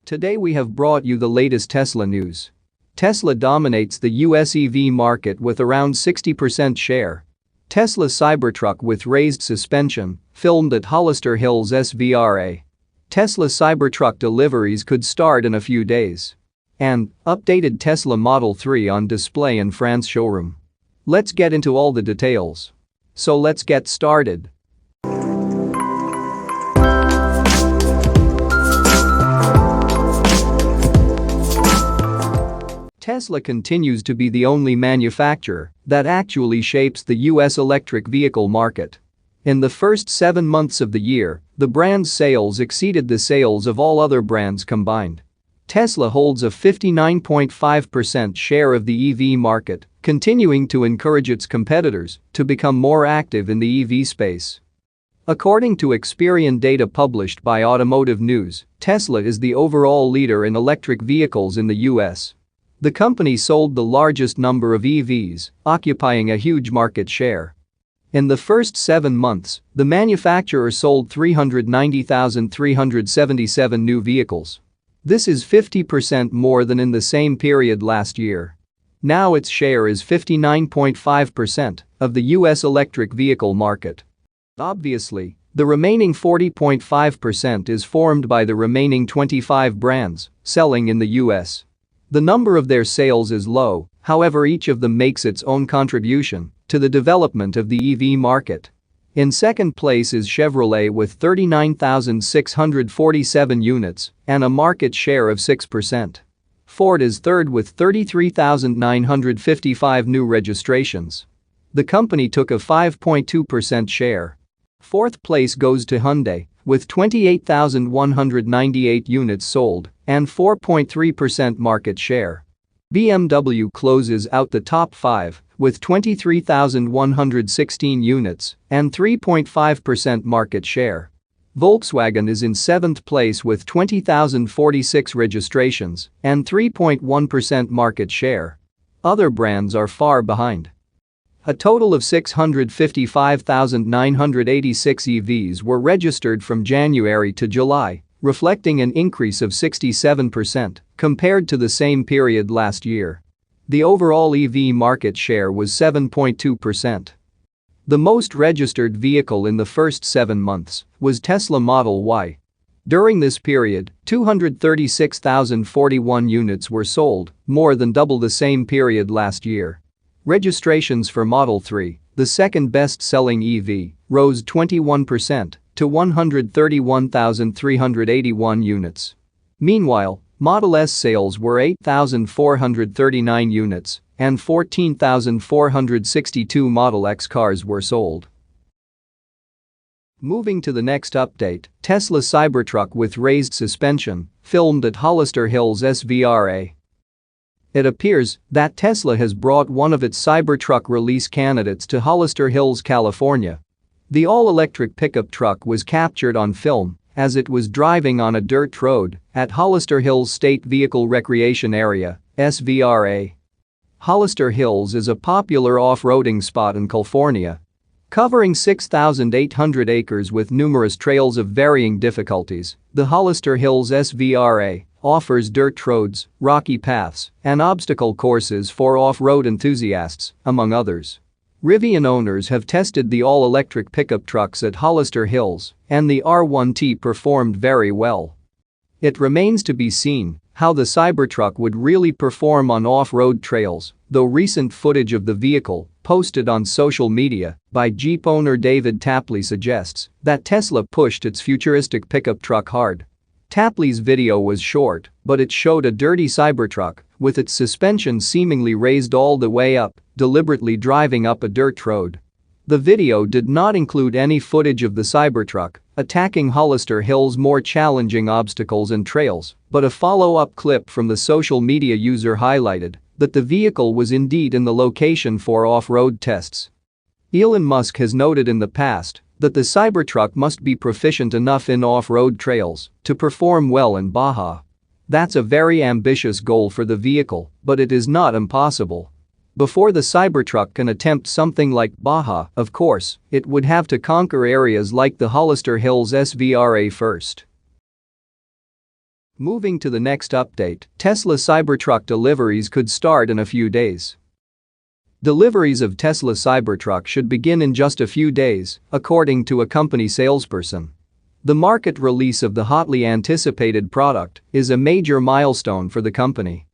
Today we have brought you the latest Tesla news. Tesla dominates the US EV market with around 60% share. Tesla Cybertruck with raised suspension, filmed at Hollister Hills SVRA. Tesla Cybertruck deliveries could start in a few days. And updated Tesla Model 3 on display in France showroom. Let's get into all the details. So let's get started. Tesla continues to be the only manufacturer that actually shapes the US electric vehicle market. In the first 7 months of the year, the brand's sales exceeded the sales of all other brands combined. Tesla holds a 59.5% share of the EV market, continuing to encourage its competitors to become more active in the EV space. According to Experian data published by Automotive News, Tesla is the overall leader in electric vehicles in the US. The company sold the largest number of EVs, occupying a huge market share. In the first 7 months, the manufacturer sold 390,377 new vehicles. This is 50% more than in the same period last year. Now its share is 59.5% of the US electric vehicle market. Obviously, the remaining 40.5% is formed by the remaining 25 brands selling in the US. The number of their sales is low, however each of them makes its own contribution to the development of the EV market. In second place is Chevrolet with 39,647 units and a market share of 6%. Ford is third with 33,955 new registrations. The company took a 5.2% share. Fourth place goes to Hyundai with 28,198 units sold and 4.3% market share. BMW closes out the top 5 with 23,116 units and 3.5% market share. Volkswagen is in 7th place with 20,046 registrations and 3.1% market share. Other brands are far behind. A total of 655,986 EVs were registered from January to July, reflecting an increase of 67% compared to the same period last year. The overall EV market share was 7.2%. The most registered vehicle in the first 7 months was Tesla Model Y. During this period, 236,041 units were sold, more than double the same period last year. Registrations for Model 3, the second best-selling EV, rose 21% to 131,381 units. Meanwhile, Model S sales were 8,439 units and 14,462 Model X cars were sold. Moving to the next update, Tesla Cybertruck with raised suspension, filmed at Hollister Hills SVRA. It appears that Tesla has brought one of its Cybertruck release candidates to Hollister Hills, California. The all-electric pickup truck was captured on film as it was driving on a dirt road at Hollister Hills State Vehicle Recreation Area, SVRA. Hollister Hills is a popular off-roading spot in California. Covering 6,800 acres with numerous trails of varying difficulties, the Hollister Hills SVRA offers dirt roads, rocky paths, and obstacle courses for off-road enthusiasts, among others. Rivian owners have tested the all-electric pickup trucks at Hollister Hills, and the R1T performed very well. It remains to be seen how the Cybertruck would really perform on off-road trails, though recent footage of the vehicle, posted on social media by Jeep owner David Tapley, suggests that Tesla pushed its futuristic pickup truck hard. Tapley's video was short, but it showed a dirty Cybertruck with its suspension seemingly raised all the way up, deliberately driving up a dirt road. The video did not include any footage of the Cybertruck attacking Hollister Hills' more challenging obstacles and trails, but a follow-up clip from the social media user highlighted that the vehicle was indeed in the location for off-road tests. Elon Musk has noted in the past that the Cybertruck must be proficient enough in off-road trails to perform well in Baja. That's a very ambitious goal for the vehicle, but it is not impossible. Before the Cybertruck can attempt something like Baja, of course, it would have to conquer areas like the Hollister Hills SVRA first. Moving to the next update, Tesla Cybertruck deliveries could start in a few days. Deliveries of Tesla Cybertruck should begin in just a few days, according to a company salesperson. The market release of the hotly anticipated product is a major milestone for the company.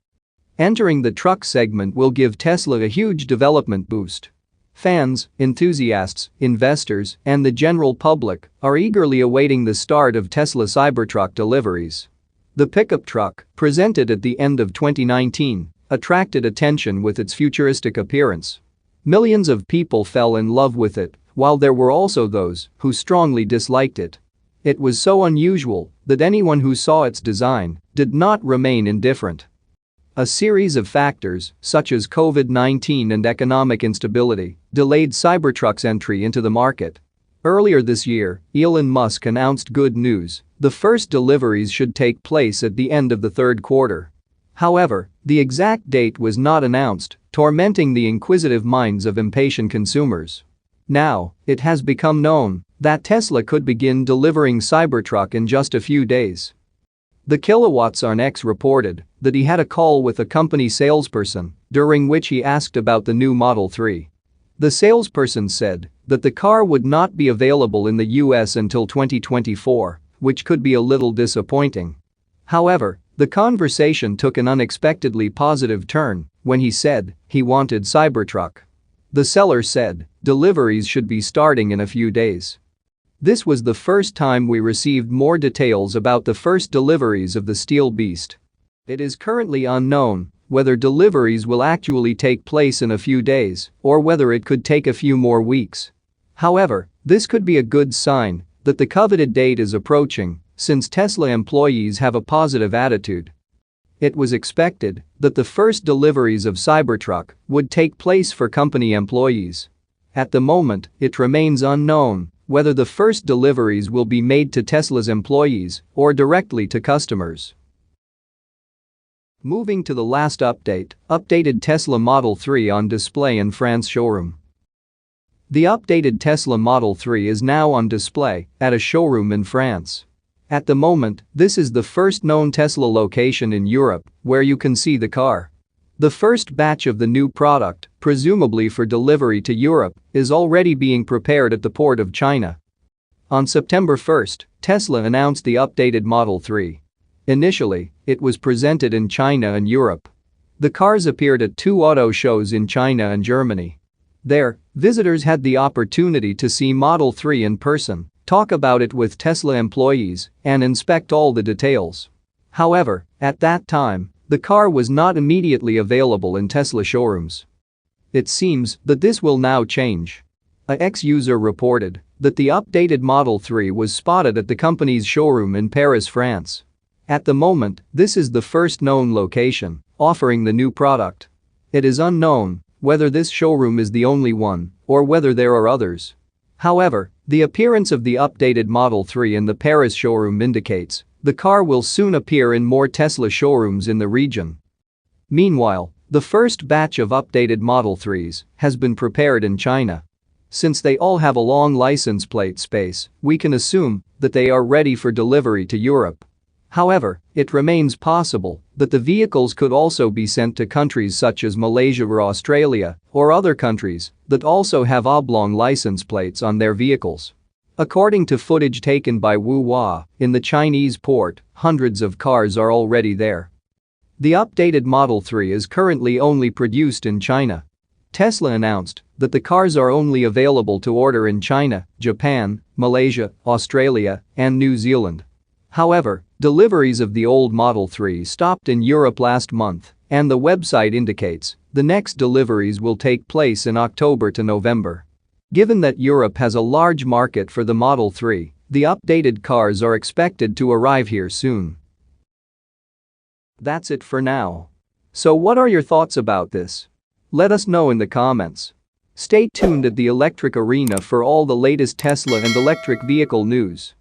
Entering the truck segment will give Tesla a huge development boost. Fans, enthusiasts, investors, and the general public are eagerly awaiting the start of Tesla Cybertruck deliveries. The pickup truck, presented at the end of 2019, attracted attention with its futuristic appearance. Millions of people fell in love with it, while there were also those who strongly disliked it. It was so unusual that anyone who saw its design did not remain indifferent. A series of factors, such as COVID-19 and economic instability, delayed Cybertruck's entry into the market. Earlier this year, Elon Musk announced good news: the first deliveries should take place at the end of the third quarter. However, the exact date was not announced, tormenting the inquisitive minds of impatient consumers. Now, it has become known that Tesla could begin delivering Cybertruck in just a few days. The Kilowatts on X reported that he had a call with a company salesperson, during which he asked about the new Model 3. The salesperson said that the car would not be available in the US until 2024, which could be a little disappointing. However, the conversation took an unexpectedly positive turn when he said he wanted Cybertruck. The seller said deliveries should be starting in a few days. This was the first time we received more details about the first deliveries of the Steel Beast. It is currently unknown whether deliveries will actually take place in a few days or whether it could take a few more weeks. However, this could be a good sign that the coveted date is approaching, since Tesla employees have a positive attitude. It was expected that the first deliveries of Cybertruck would take place for company employees. At the moment, it remains unknown whether the first deliveries will be made to Tesla's employees or directly to customers. Moving to the last update, updated Tesla Model 3 on display in France showroom. The updated Tesla Model 3 is now on display at a showroom in France. At the moment, this is the first known Tesla location in Europe where you can see the car. The first batch of the new product, presumably for delivery to Europe, is already being prepared at the port of China. On September 1, Tesla announced the updated Model 3. Initially, it was presented in China and Europe. The cars appeared at 2 auto shows in China and Germany. There, visitors had the opportunity to see Model 3 in person, talk about it with Tesla employees, and inspect all the details. However, at that time, the car was not immediately available in Tesla showrooms. It seems that this will now change. A ex-user reported that the updated Model 3 was spotted at the company's showroom in Paris, France. At the moment, this is the first known location offering the new product. It is unknown whether this showroom is the only one or whether there are others. However, the appearance of the updated Model 3 in the Paris showroom indicates the car will soon appear in more Tesla showrooms in the region. Meanwhile, the first batch of updated Model 3s has been prepared in China. Since they all have a long license plate space, we can assume that they are ready for delivery to Europe. However, it remains possible that the vehicles could also be sent to countries such as Malaysia or Australia or other countries that also have oblong license plates on their vehicles. According to footage taken by Wu Hua in the Chinese port, hundreds of cars are already there. The updated Model 3 is currently only produced in China. Tesla announced that the cars are only available to order in China, Japan, Malaysia, Australia, and New Zealand. However, deliveries of the old Model 3 stopped in Europe last month, and the website indicates the next deliveries will take place in October to November. Given that Europe has a large market for the Model 3, the updated cars are expected to arrive here soon. That's it for now. So what are your thoughts about this? Let us know in the comments. Stay tuned at the Electric Arena for all the latest Tesla and electric vehicle news.